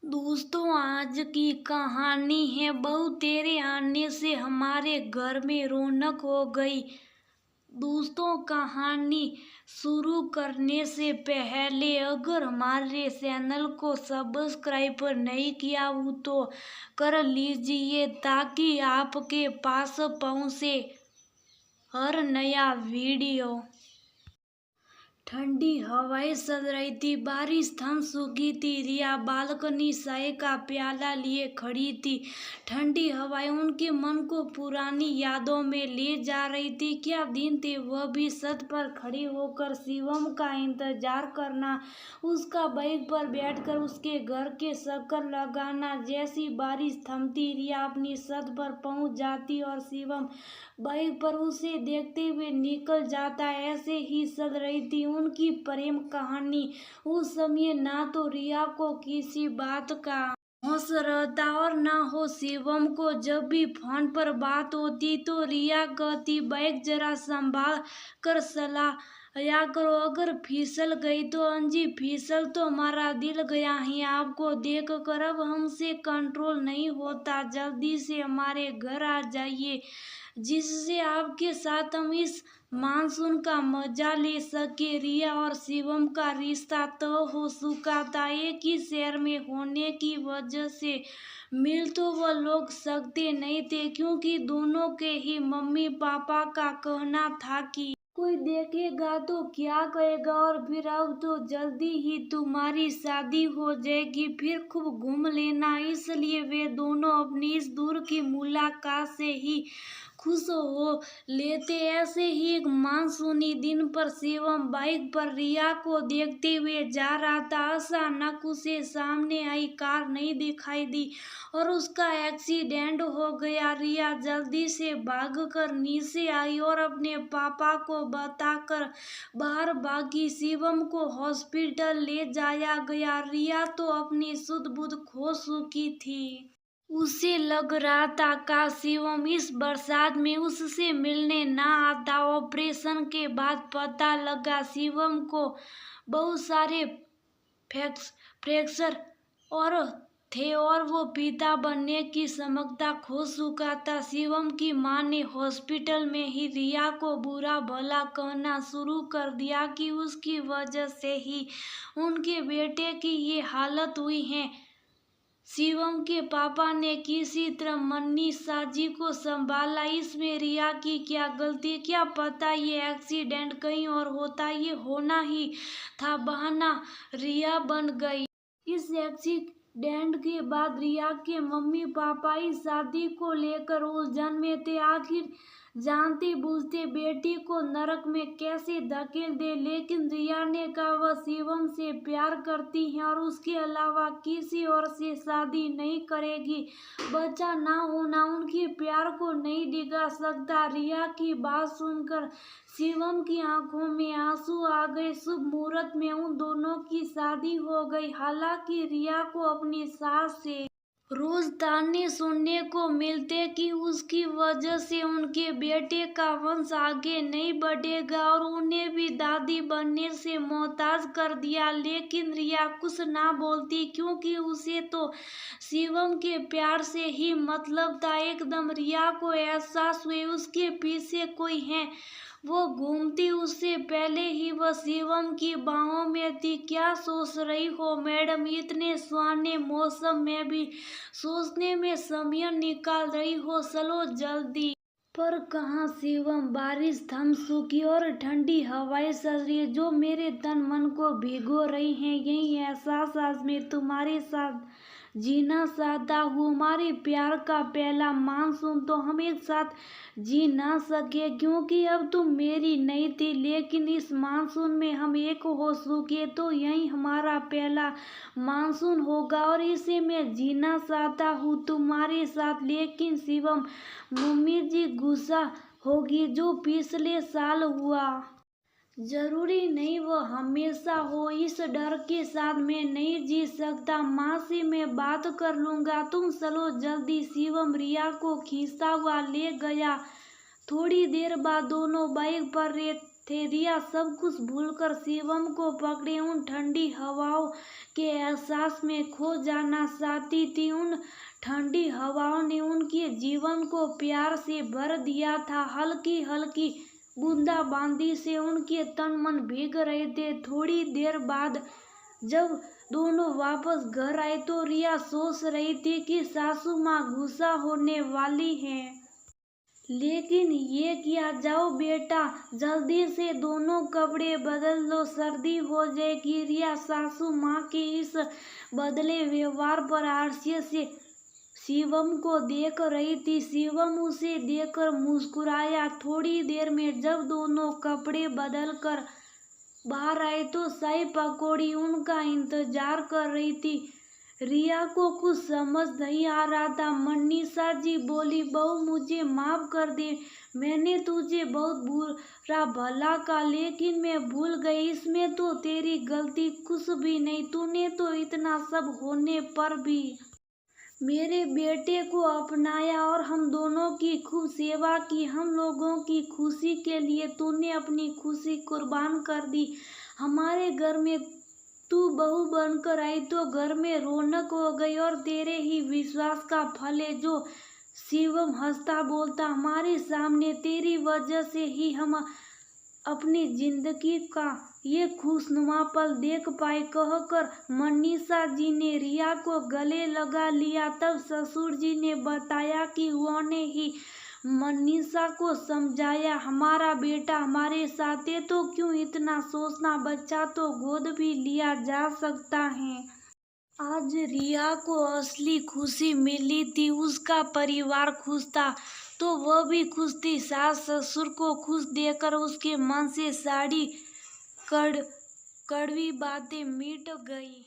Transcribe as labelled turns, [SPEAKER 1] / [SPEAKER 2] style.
[SPEAKER 1] दोस्तों, आज की कहानी है बहू तेरे आने से हमारे घर में रौनक हो गई। दोस्तों, कहानी शुरू करने से पहले अगर हमारे चैनल को सब्सक्राइब नहीं किया हो तो कर लीजिए ताकि आपके पास पहुंचे हर नया वीडियो। ठंडी हवाएं चल रही थी, बारिश थम चुकी थी। रिया बालकनी चाय का प्याला लिए खड़ी थी। ठंडी हवाएं उनके मन को पुरानी यादों में ले जा रही थी। क्या दिन थे वह भी छत पर खड़ी होकर शिवम का इंतजार करना, उसका बाइक पर बैठकर उसके घर के चक्कर लगाना। जैसी बारिश थमती रिया अपनी छत पर पहुंच जाती और शिवम बाइक पर उसे देखते हुए निकल जाता। ऐसे ही चल रही थी उनकी प्रेम कहानी। उस समय ना तो रिया को किसी बात का होश रहता और ना हो शिवम को। जब भी फोन पर बात होती तो रिया कहती, बाइक जरा संभाल कर चलाया करो, अगर फिसल गई तो। अंजी, फिसल तो हमारा दिल गया है आपको देख कर, अब हमसे कंट्रोल नहीं होता। जल्दी से हमारे घर आ जाइए जिससे आपके साथ हम इस मानसून का मजा ले सके। रिया और शिवम का रिश्ता तय हो चुका था। एक ही शहर में होने की वजह से मिल तो वह लोग सकते नहीं थे, क्योंकि दोनों के ही मम्मी पापा का कहना था कि कोई देखेगा तो क्या कहेगा, और फिर अब तो जल्दी ही तुम्हारी शादी हो जाएगी, फिर खूब घूम लेना। इसलिए वे दोनों अपनी इस दूर की मुलाकात से ही खुश हो लेते। ऐसे ही एक मानसूनी दिन पर शिवम बाइक पर रिया को देखते हुए जा रहा था। अचानक उसे सामने आई कार नहीं दिखाई दी और उसका एक्सीडेंट हो गया। रिया जल्दी से भागकर नीचे आई और अपने पापा को बताकर बाहर भागी। शिवम को हॉस्पिटल ले जाया गया। रिया तो अपनी सुध बुध खो चुकी थी। उसे लग रहा था का शिवम इस बरसात में उससे मिलने ना आता। ऑपरेशन के बाद पता लगा शिवम को बहुत सारे फ्रैक्चर और थे और वो पिता बनने की क्षमता खो चुका था। शिवम की मां ने हॉस्पिटल में ही रिया को बुरा भला कहना शुरू कर दिया कि उसकी वजह से ही उनके बेटे की ये हालत हुई है। शिवम के पापा ने किसी तरह मन्नी साजी को संभाला। इसमें रिया की क्या गलती, क्या पता ये एक्सीडेंट कहीं और होता। ये होना ही था बहाना, रिया बन गई। इस एक्सीडेंट के बाद रिया के मम्मी पापा इस शादी को लेकर उलझन में थे। आखिर जानते बूझते बेटी को नरक में कैसे धकेल दे, लेकिन रिया ने कहा वह शिवम से प्यार करती है और उसके अलावा किसी और से शादी नहीं करेगी। बच्चा ना होना उनके प्यार को नहीं डिगा सकता। रिया की बात सुनकर शिवम की आंखों में आंसू आ गए। शुभ मुहूर्त में उन दोनों की शादी हो गई। हालांकि रिया को अपनी सास से रोज ताने सुनने को मिलते कि उसकी वजह से उनके बेटे का वंश आगे नहीं बढ़ेगा और उन्हें भी दादी बनने से मोहताज कर दिया। लेकिन रिया कुछ ना बोलती, क्योंकि उसे तो शिवम के प्यार से ही मतलब था। एकदम रिया को एहसास हुए उसके पीछे कोई है। वो घूमती उससे पहले ही वह शिवम की बाहों में थी। क्या सोच रही हो मैडम, इतने सुहाने मौसम में भी सोचने में समय निकाल रही हो, चलो जल्दी। पर कहाँ शिवम, बारिश थम चुकी और ठंडी हवाएं चल रही है जो मेरे तन मन को भिगो रही हैं। यही एहसास आज मैं तुम्हारे साथ जीना चाहता हूँ। हमारे प्यार का पहला मानसून तो हम एक साथ जी ना सके, क्योंकि अब तुम मेरी नहीं थी, लेकिन इस मानसून में हम एक हो चुके तो यही हमारा पहला मानसून होगा और इसे मैं जीना चाहता हूँ तुम्हारे साथ। लेकिन शिवम, मम्मी जी गुस्सा होगी जो पिछले साल हुआ। जरूरी नहीं वो हमेशा हो, इस डर के साथ मैं नहीं जी सकता। माँ से मैं बात कर लूंगा, तुम चलो जल्दी। शिवम रिया को खींचता हुआ ले गया। थोड़ी देर बाद दोनों बाइक पर थे। रिया सब कुछ भूलकर शिवम को पकड़े उन ठंडी हवाओं के एहसास में खो जाना चाहती थी। उन ठंडी हवाओं ने उनके जीवन को प्यार से भर दिया था। हल्की हल्की बूंदाबांदी से उनके तन मन भीग रहे थे। थोड़ी देर बाद जब दोनों वापस घर आए तो रिया सोच रही थी कि सासू माँ गुस्सा होने वाली हैं, लेकिन ये किया जाओ बेटा, जल्दी से दोनों कपड़े बदल लो, सर्दी हो जाएगी। रिया सासू माँ के इस बदले व्यवहार पर हास्य से शिवम को देख रही थी। शिवम उसे देखकर मुस्कुराया। थोड़ी देर में जब दोनों कपड़े बदल कर बाहर आए तो शाही पकौड़ी उनका इंतजार कर रही थी। रिया को कुछ समझ नहीं आ रहा था। मनीषा जी बोली, बहू मुझे माफ कर दे, मैंने तुझे बहुत बुरा भला कहा, लेकिन मैं भूल गई, इसमें तो तेरी गलती कुछ भी नहीं। तूने तो इतना सब होने पर भी मेरे बेटे को अपनाया और हम दोनों की खूब सेवा की। हम लोगों की खुशी के लिए तूने अपनी खुशी कुर्बान कर दी। हमारे घर में तू बहू बनकर आई तो घर में रौनक हो गई और तेरे ही विश्वास का फल है जो शिवम हंसता बोलता हमारे सामने, तेरी वजह से ही हम अपनी जिंदगी का ये खुशनुमा पल देख पाए, कहकर मनीषा जी ने रिया को गले लगा लिया। तब ससुर जी ने बताया कि उन्होंने ही मनीषा को समझाया, हमारा बेटा हमारे साथ है तो क्यों इतना सोचना, बच्चा तो गोद भी लिया जा सकता है। आज रिया को असली खुशी मिली थी, उसका परिवार खुश था तो वह भी खुश थी। सास ससुर को खुश देकर उसके मन से सारी कड़वी बातें मिट गई।